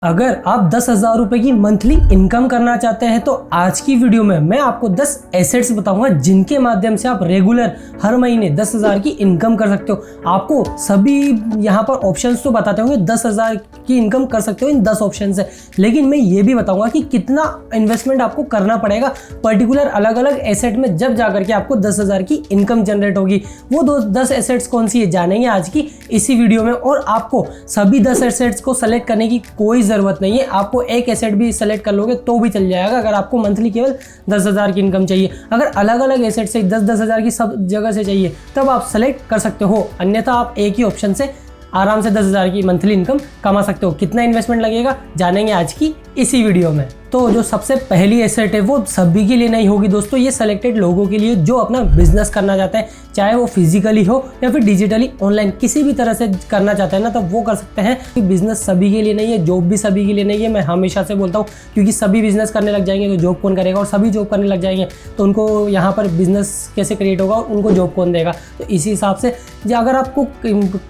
अगर आप 10,000 रुपए की मंथली इनकम करना चाहते हैं तो आज की वीडियो में मैं आपको 10 एसेट्स बताऊंगा जिनके माध्यम से आप रेगुलर हर महीने 10,000 की इनकम कर सकते हो। आपको सभी यहाँ पर ऑप्शंस तो बताते होंगे 10,000 की इनकम कर सकते हो इन 10 ऑप्शन से, लेकिन मैं ये भी बताऊंगा कि कितना इन्वेस्टमेंट आपको करना पड़ेगा पर्टिकुलर अलग अलग एसेट में, जब जाकर के आपको 10,000 की इनकम जनरेट होगी। वो 10 एसेट्स कौन सी है जानेंगे आज की इसी वीडियो में। और आपको सभी 10 एसेट्स को सेलेक्ट करने की कोई जरूरत नहीं है, आपको एक एसेट भी सेलेक्ट कर लोगे तो भी चल जाएगा अगर आपको मंथली केवल 10,000 की इनकम चाहिए। अगर अलग अलग एसेट से 10,000 की सब जगह से चाहिए तब आप सेलेक्ट कर सकते हो, अन्यथा आप एक ही ऑप्शन से आराम से 10,000 की मंथली इनकम कमा सकते हो। कितना इन्वेस्टमेंट लगेगा जानेंगे आज की इसी वीडियो में। तो जो सबसे पहली एसेट है वो सभी के लिए नहीं होगी दोस्तों, ये सेलेक्टेड लोगों के लिए जो अपना बिजनेस करना चाहते हैं, चाहे वो फिजिकली हो या फिर डिजिटली ऑनलाइन किसी भी तरह से करना चाहते हैं ना, तो वो कर सकते हैं। बिजनेस सभी के लिए नहीं है, जॉब भी सभी के लिए नहीं है, मैं हमेशा से बोलता हूँ, क्योंकि सभी बिजनेस करने लग जाएंगे तो जॉब कौन करेगा, और सभी जॉब करने लग जाएंगे तो उनको यहाँ पर बिजनेस कैसे क्रिएट होगा, उनको जॉब कौन देगा। तो इसी हिसाब से अगर आपको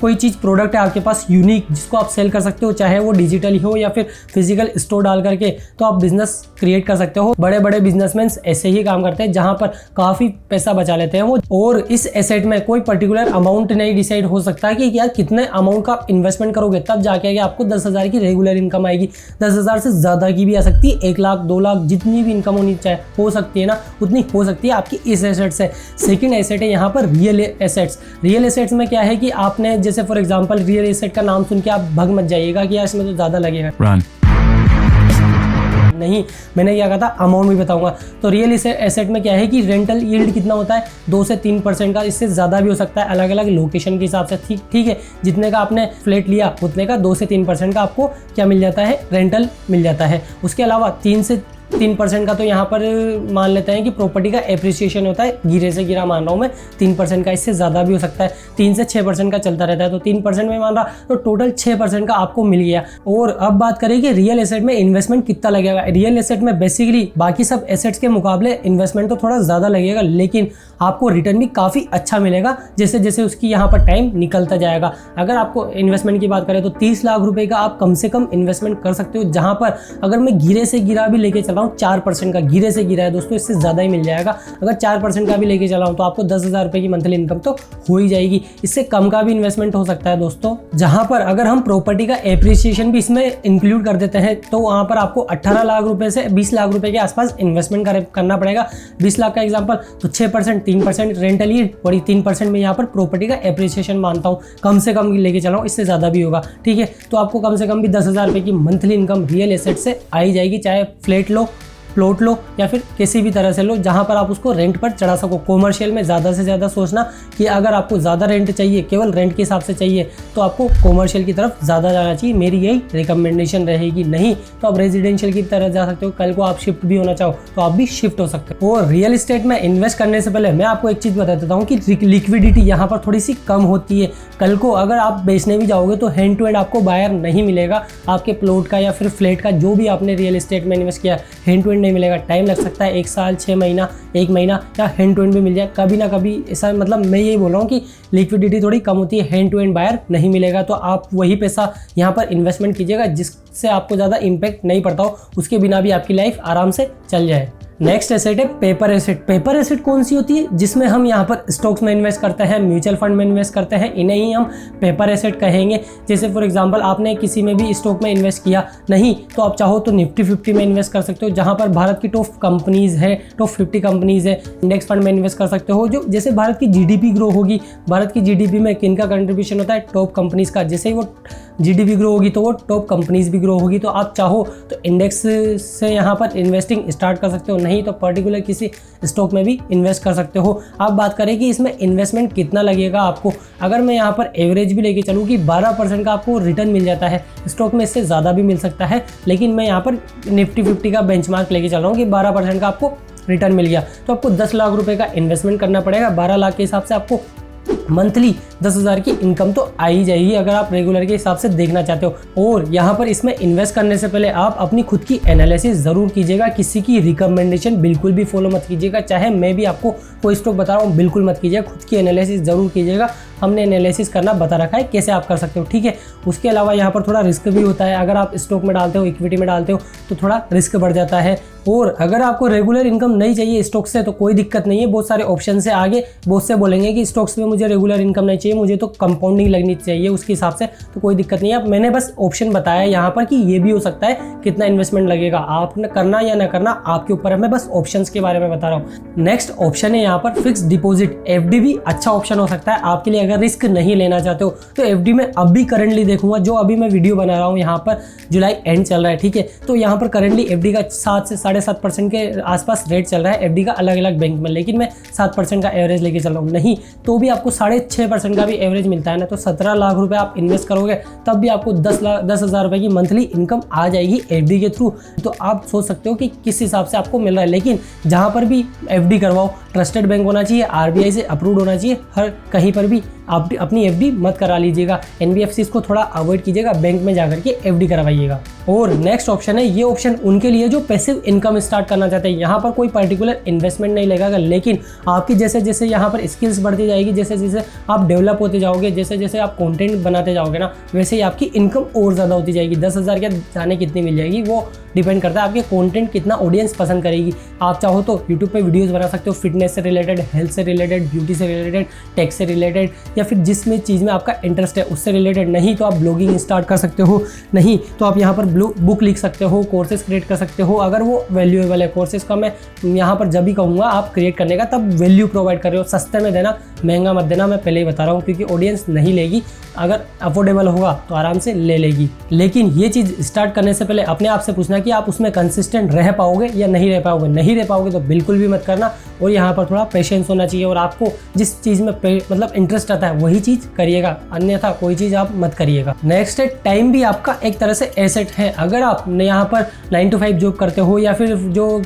कोई चीज़ प्रोडक्ट है आपके पास यूनिक जिसको आप सेल कर सकते हो, चाहे वो डिजिटली हो या फिर फिजिकल स्टोर डाल करके, तो आप बिजनेस क्रिएट कर सकते हो। बड़े बड़े बिजनेसमैन ऐसे ही काम करते हैं जहां पर काफी पैसा बचा लेते हैं वो। और इस एसेट में कोई पर्टिकुलर अमाउंट नहीं डिसाइड हो सकता कि यार कितने अमाउंट का इन्वेस्टमेंट करोगे तब जाके आपको 10,000 की रेगुलर इनकम आएगी। 10,000 से ज्यादा की भी आ सकती है, 1 लाख 2 लाख जितनी भी इनकम होनी चाहे हो सकती है ना, उतनी हो सकती है आपकी इस एसेट से। सेकंड एसेट है यहाँ पर रियल एसेट्स। रियल एसेट्स में क्या है कि आपने जैसे फॉर एग्जांपल रियल एसेट का नाम सुन के आप भग मत जाइएगा कि यार इसमें तो ज्यादा लगेगा, नहीं, मैंने क्या कहा था अमाउंट भी बताऊंगा। तो रियल एसेट में क्या है कि रेंटल यील्ड कितना होता है 2 से 3% का, इससे ज़्यादा भी हो सकता है अलग अलग लोकेशन के हिसाब से। ठीक है, जितने का आपने फ्लैट लिया उतने का 2 से 3% का आपको क्या मिल जाता है, रेंटल मिल जाता है। उसके अलावा 3 से 3% का तो यहाँ पर मान लेते हैं कि प्रॉपर्टी का एप्रिसिएशन होता है, गिरे से गिरा मान रहा हूँ मैं 3% का, इससे ज़्यादा भी हो सकता है। 3 से 6% का चलता रहता है, तो 3% में मान रहा तो टोटल 6% का आपको मिल गया। और अब बात करें कि रियल एसेट में इन्वेस्टमेंट कितना लगेगा। रियल एसेट में बेसिकली बाकी सब एसेट्स के मुकाबले इन्वेस्टमेंट तो थोड़ा ज़्यादा लगेगा, लेकिन आपको रिटर्न भी काफ़ी अच्छा मिलेगा जैसे जैसे उसकी यहाँ पर टाइम निकलता जाएगा। अगर आपको इन्वेस्टमेंट की बात करें तो 30 लाख रुपए का आप कम से कम इन्वेस्टमेंट कर सकते हो, जहाँ पर अगर मैं गिरे से गिरा भी लेके चला हूँ 4% का, गिरे से गिरा है दोस्तों, इससे ज़्यादा ही मिल जाएगा। अगर 4% का भी लेके चला हूँ तो आपको 10,000 रुपये की मंथली इनकम तो हो ही जाएगी। इससे कम का भी इन्वेस्टमेंट हो सकता है दोस्तों, जहाँ पर अगर हम प्रॉपर्टी का एप्रिसिएशन भी इसमें इंक्लूड कर देते हैं तो वहाँ पर आपको 18 लाख रुपए से 20 लाख रुपए के आसपास इन्वेस्टमेंट करना पड़ेगा। 20 लाख का एग्जाम्पल तो 6%, 3% रेंटल यील्ड और 3% में यहाँ पर प्रॉपर्टी का एप्रिसिएशन मानता हूँ, कम से कम लेके चला हूँ, इससे ज़्यादा भी होगा। ठीक है, तो आपको कम से कम भी 10,000 रुपये की मंथली इनकम रियल एसेट से आ ही जाएगी, चाहे फ्लैट लो, प्लॉट लो या फिर किसी भी तरह से लो जहां पर आप उसको रेंट पर चढ़ा सको। कॉमर्शियल में ज़्यादा से ज़्यादा सोचना कि अगर आपको ज़्यादा रेंट चाहिए, केवल रेंट के हिसाब से चाहिए, तो आपको कॉमर्शियल की तरफ ज़्यादा जाना चाहिए, मेरी यही रिकमेंडेशन रहेगी। नहीं तो आप रेजिडेंशियल की तरफ जा सकते हो, कल को आप शिफ्ट भी होना चाहो तो आप भी शिफ्ट हो सकते हो। और रियल एस्टेट में इन्वेस्ट करने से पहले मैं आपको एक चीज़ बता देता हूँ कि लिक्विडिटी यहाँ पर थोड़ी सी कम होती है। कल को अगर आप बेचने भी जाओगे तो हैंड टू हैंड आपको बायर नहीं मिलेगा, आपके प्लॉट का या फिर फ्लैट का जो भी आपने रियल एस्टेट में इन्वेस्ट किया हैंड टू हैंड नहीं मिलेगा। टाइम लग सकता है 1 साल, 6 महीना, 1 महीना, या हैंड टू हैंड भी मिल जाए कभी ना कभी ऐसा। मतलब मैं यही बोल रहा हूँ कि लिक्विडिटी थोड़ी कम होती है, हैंड टू हैंड बायर नहीं मिलेगा, तो आप वही पैसा यहाँ पर इन्वेस्टमेंट कीजिएगा जिससे आपको ज़्यादा इम्पैक्ट नहीं पड़ता हो, उसके बिना भी आपकी लाइफ आराम से चल जाए। नेक्स्ट एसेट है पेपर एसेट। पेपर एसेट कौन सी होती है, जिसमें हम यहाँ पर स्टॉक्स में इन्वेस्ट करते हैं, म्यूचुअल फंड में इन्वेस्ट करते हैं, इन्हें ही हम पेपर एसेट कहेंगे। जैसे फॉर एग्जांपल आपने किसी में भी स्टॉक में इन्वेस्ट किया नहीं तो आप चाहो तो निफ्टी 50 में इन्वेस्ट कर सकते हो, जहाँ पर भारत की टॉप कंपनीज है, टॉप 50 कंपनीज है। इंडेक्स फंड में इन्वेस्ट कर सकते हो, जो जैसे भारत की जीडीपी ग्रो होगी, भारत की जीडीपी में किनका कंट्रीब्यूशन होता है, टॉप कंपनीज का। जैसे ही वो जीडीपी ग्रो होगी तो वो टॉप कंपनीज भी ग्रो होगी, तो आप चाहो तो इंडेक्स से यहाँ पर इन्वेस्टिंग स्टार्ट कर सकते हो, नहीं तो पर्टिकुलर किसी स्टॉक में भी इन्वेस्ट कर सकते हो। आप बात करें कि इसमें इन्वेस्टमेंट कितना लगेगा आपको, अगर मैं यहाँ पर एवरेज भी लेके चलूँ कि 12% का आपको रिटर्न मिल जाता है, स्टॉक में इससे ज़्यादा भी मिल सकता है, लेकिन मैं यहाँ पर निफ्टी 50 का बेंचमार्क लेके चल रहा हूँ कि 12% का आपको रिटर्न मिल गया, तो आपको 10 लाख रुपए का इन्वेस्टमेंट करना पड़ेगा। 12 लाख के हिसाब से आपको मंथली 10,000 की इनकम तो आ ही जाएगी अगर आप रेगुलर के हिसाब से देखना चाहते हो। और यहाँ पर इसमें इन्वेस्ट करने से पहले आप अपनी खुद की एनालिसिस ज़रूर कीजिएगा, किसी की रिकमेंडेशन बिल्कुल भी फॉलो मत कीजिएगा। चाहे मैं भी आपको कोई स्टॉक बता रहा हूँ बिल्कुल मत कीजिएगा, खुद की एनालिसिस ज़रूर कीजिएगा, हमने एनालिसिस करना बता रखा है कैसे आप कर सकते हो, ठीक है। उसके अलावा यहाँ पर थोड़ा रिस्क भी होता है, अगर आप स्टॉक में डालते हो, इक्विटी में डालते हो तो थोड़ा रिस्क बढ़ जाता है। और अगर आपको रेगुलर इनकम नहीं चाहिए स्टॉक से तो कोई दिक्कत नहीं है, बहुत सारे ऑप्शन से आगे बहुत से बोलेंगे कि स्टॉक्स में मुझे रेगुलर इनकम नहीं चाहिए, मुझे तो कंपाउंडिंग लगनी चाहिए उसके हिसाब से, तो कोई दिक्कत नहीं है। मैंने बस ऑप्शन बताया यहाँ पर कि ये भी हो सकता है, कितना इन्वेस्टमेंट लगेगा, आपने करना या ना करना आपके ऊपर है, मैं बस ऑप्शंस के बारे में बता रहा हूँ। नेक्स्ट ऑप्शन है यहाँ पर फिक्स डिपॉजिट। एफडी भी अच्छा ऑप्शन हो सकता है आपके लिए अगर रिस्क नहीं लेना चाहते हो तो। एफडी में अभी करंटली देखूंगा, जो अभी मैं वीडियो बना रहा हूँ यहाँ पर जुलाई एंड चल रहा है, ठीक है। तो यहाँ पर करंटली एफडी का 7 से 7.5% के आसपास रेट चल रहा है एफडी का अलग अलग बैंक में, लेकिन मैं 7% का एवरेज लेके चल रहा हूँ। नहीं तो भी आपको 6.5% का भी एवरेज मिलता है ना, तो 17 लाख रुपए आप इन्वेस्ट करोगे तब भी आपको 10,000 रुपए की मंथली इनकम आ जाएगी एफडी के थ्रू। तो आप सोच सकते हो कि किस हिसाब से आपको मिल रहा है। लेकिन जहाँ पर भी एफडी करवाओ ट्रस्टेड बैंक होना चाहिए, आरबीआई से अप्रूव्ड होना चाहिए, हर कहीं पर भी आप अपनी एफडी मत करा लीजिएगा। एनबीएफसी को थोड़ा अवॉइड कीजिएगा, बैंक में जाकर के एफडी करवाइएगा। और नेक्स्ट ऑप्शन है, ये ऑप्शन उनके लिए जो पैसिव इनकम स्टार्ट करना चाहते हैं। यहाँ पर कोई पर्टिकुलर इन्वेस्टमेंट नहीं लगेगा, लेकिन आपकी जैसे जैसे यहाँ पर स्किल्स बढ़ती जाएगी, जैसे जैसे आप डेवलप होते जाओगे, जैसे जैसे आप कंटेंट बनाते जाओगे ना, वैसे ही आपकी इनकम और ज़्यादा होती जाएगी। 10,000 क्या जाने कितनी मिल जाएगी वो डिपेंड करता है आपके कंटेंट कितना ऑडियंस पसंद करेगी। आप चाहो तो यूट्यूब पे वीडियोस बना सकते हो, फिटनेस से रिलेटेड, हेल्थ से रिलेटेड, ब्यूटी से रिलेटेड, टेक से रिलेटेड, या फिर जिसमें चीज़ में आपका इंटरेस्ट है उससे रिलेटेड। नहीं तो आप ब्लॉगिंग स्टार्ट कर सकते हो, नहीं तो आप यहाँ पर बुक लिख सकते हो, कोर्सेज क्रिएट कर सकते हो अगर वो वैल्यूएबल है। कोर्सेज का मैं यहाँ पर जब भी कहूँगा आप क्रिएट करने का, तब वैल्यू प्रोवाइड कर रहे हो, सस्ते में देना, महंगा मत देना, मैं पहले ही बता रहा हूँ, क्योंकि ऑडियंस नहीं लेगी। अगर अफोर्डेबल होगा तो आराम से ले लेगी। लेकिन ये चीज़ स्टार्ट करने से पहले अपने आप से पूछना कि आप उसमें कंसिस्टेंट रह पाओगे या नहीं रह पाओगे। नहीं रह पाओगे तो बिल्कुल भी मत करना, और यहाँ पर थोड़ा पेशेंस होना चाहिए, और आपको जिस चीज़ में मतलब इंटरेस्ट आता है वही चीज़ करिएगा, अन्यथा कोई चीज़ आप मत करिएगा। नेक्स्ट है, टाइम भी आपका एक तरह से एसेट है। अगर आप यहाँ पर 9 to 5 जॉब करते हो, या फिर जो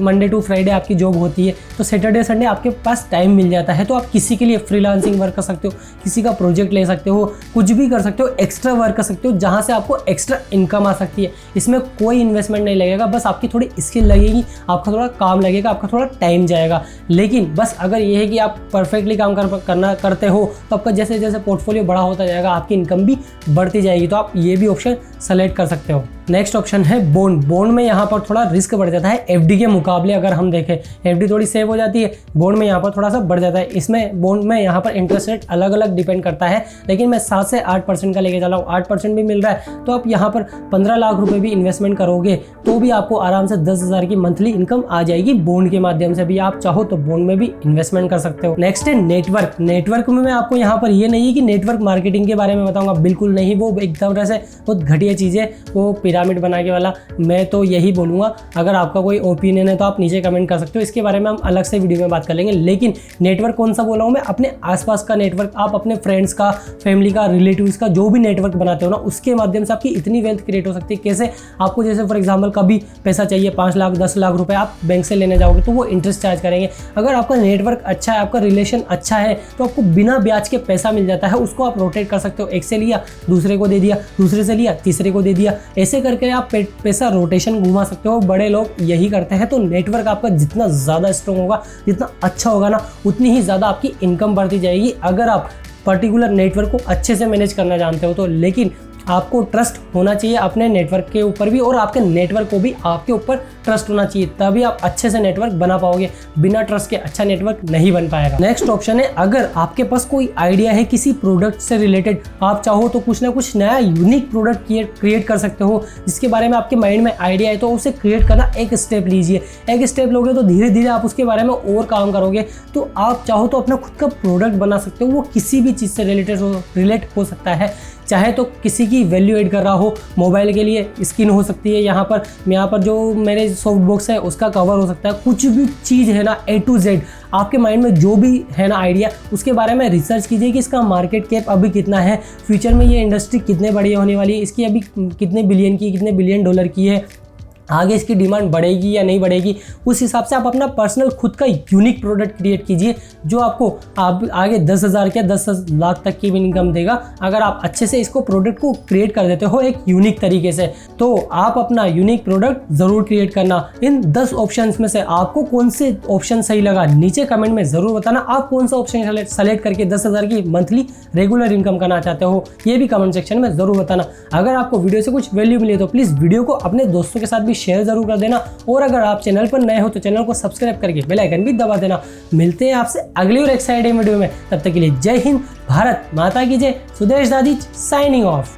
मंडे टू फ्राइडे आपकी जॉब होती है, तो सैटरडे संडे आपके पास टाइम मिल जाता है, तो आप किसी के लिए फ्रीलांसिंग वर्क कर सकते हो, किसी का प्रोजेक्ट ले सकते हो, कुछ भी कर सकते हो, एक्स्ट्रा वर्क कर सकते हो, जहाँ से आपको एक्स्ट्रा इनकम आ सकती है। इसमें कोई इन्वेस्टमेंट नहीं लगेगा, बस आपकी थोड़ी स्किल लगेगी, आपका थोड़ा काम लगेगा, आपका थोड़ा टाइम जाएगा। लेकिन बस अगर ये है कि आप परफेक्टली काम करते हो, तो आपका जैसे जैसे पोर्टफोलियो बड़ा होता जाएगा आपकी इनकम भी बढ़ती जाएगी, तो आप ये भी ऑप्शन सेलेक्ट कर सकते हो। नेक्स्ट ऑप्शन है बॉन्ड। बॉन्ड में यहाँ पर थोड़ा रिस्क बढ़ जाता है एफडी के मुकाबले। अगर हम देखें, एफडी थोड़ी सेव हो जाती है, बॉन्ड में यहाँ पर थोड़ा सा बढ़ जाता है। इसमें बॉन्ड में यहाँ पर इंटरेस्ट रेट अलग अलग डिपेंड करता है, लेकिन मैं 7 से 8% का लेके चला हूँ, 8% भी मिल रहा है। तो आप यहाँ पर 15 लाख रुपए भी इन्वेस्टमेंट करोगे तो भी आपको आराम से 10,000 की मंथली इनकम आ जाएगी। बॉन्ड के माध्यम से भी आप चाहो तो बॉन्ड में भी इन्वेस्टमेंट कर सकते हो। नेक्स्ट है नेटवर्क। नेटवर्क में मैं आपको यहाँ पर ये नहीं है कि नेटवर्क मार्केटिंग के बारे में बताऊंगा, बिल्कुल नहीं, वो एकदम तरह से बहुत घटिया चीज़ है, वो पिरामिड बना के वाला। मैं तो यही बोलूँगा, अगर आपका कोई ओपिनियन है तो आप नीचे कमेंट कर सकते हो, इसके बारे में हम अलग से वीडियो में बात कर लेंगे। लेकिन नेटवर्क कौन सा बोला हूँ मैं, अपने आसपास का नेटवर्क, आप अपने फ्रेंड्स का, फैमिली का, रिलेटिव्स का जो भी नेटवर्क बनाते हो ना, उसके माध्यम से आपकी इतनी वेल्थ क्रिएट हो सकती है। कैसे? आपको जैसे फॉर एग्जाम्पल कभी पैसा चाहिए 5 लाख 10 लाख रुपए, आप बैंक से लेने जाओगे तो वो इंटरेस्ट चार्ज करेंगे। अगर आपका नेटवर्क अच्छा है, आपका रिलेशन अच्छा है, तो आपको बिना ब्याज के पैसा मिल जाता है, उसको आप रोटेट कर सकते हो। एक से लिया दूसरे को दे दिया, दूसरे से लिया तीसरे को दे दिया, ऐसे करके आप पैसा रोटेशन घुमा सकते हो। बड़े लोग यही करते हैं। तो नेटवर्क आपका जितना ज़्यादा स्ट्रॉन्ग होगा, जितना अच्छा होगा ना, उतनी ही ज़्यादा आपकी इनकम बढ़ती जाएगी, अगर आप पर्टिकुलर नेटवर्क को अच्छे से मैनेज करना जानते हो तो। लेकिन आपको ट्रस्ट होना चाहिए अपने नेटवर्क के ऊपर भी, और आपके नेटवर्क को भी आपके ऊपर ट्रस्ट होना चाहिए, तभी आप अच्छे से नेटवर्क बना पाओगे। बिना ट्रस्ट के अच्छा नेटवर्क नहीं बन पाएगा। नेक्स्ट ऑप्शन है, अगर आपके पास कोई आइडिया है किसी प्रोडक्ट से रिलेटेड, आप चाहो तो कुछ ना कुछ नया यूनिक प्रोडक्ट क्रिएट कर सकते हो, जिसके बारे में आपके माइंड में आइडिया है, तो उसे क्रिएट करना एक स्टेप लीजिए। एक स्टेप लोगे तो धीरे धीरे आप उसके बारे में और काम करोगे, तो आप चाहो तो अपना खुद का प्रोडक्ट बना सकते हो। वो किसी भी चीज़ से रिलेट हो सकता है, चाहे तो किसी की वैल्यू ऐड कर रहा हो, मोबाइल के लिए स्किन हो सकती है, यहाँ पर जो मेरे सॉफ्ट बॉक्स है उसका कवर हो सकता है, कुछ भी चीज़ है ना, A to Z आपके माइंड में जो भी है ना आइडिया, उसके बारे में रिसर्च कीजिए कि इसका मार्केट कैप अभी कितना है, फ्यूचर में ये इंडस्ट्री कितने बड़ी होने वाली है, इसकी अभी कितने बिलियन की, कितने बिलियन डॉलर की है, आगे इसकी डिमांड बढ़ेगी या नहीं बढ़ेगी, उस हिसाब से आप अपना पर्सनल खुद का यूनिक प्रोडक्ट क्रिएट कीजिए जो आपको आप आगे 10,000 या 10 लाख तक की भी इनकम देगा अगर आप अच्छे से इसको प्रोडक्ट को क्रिएट कर देते हो एक यूनिक तरीके से। तो आप अपना यूनिक प्रोडक्ट ज़रूर क्रिएट करना। इन 10 ऑप्शंस में से आपको कौन से ऑप्शन सही लगा नीचे कमेंट में ज़रूर बताना। आप कौन सा ऑप्शन सेलेक्ट करके 10,000 की मंथली रेगुलर इनकम करना चाहते हो, ये भी कमेंट सेक्शन में ज़रूर बताना। अगर आपको वीडियो से कुछ वैल्यू मिली तो प्लीज़ वीडियो को अपने दोस्तों के साथ भी शेयर जरूर कर देना और अगर आप चैनल पर नए हो तो चैनल को सब्सक्राइब करके बेल आइकन भी दबा देना। मिलते हैं आपसे अगली और एक्साइटिंग वीडियो में, तब तक के लिए जय हिंद, भारत माता की जय। सुदेश दादी साइनिंग ऑफ।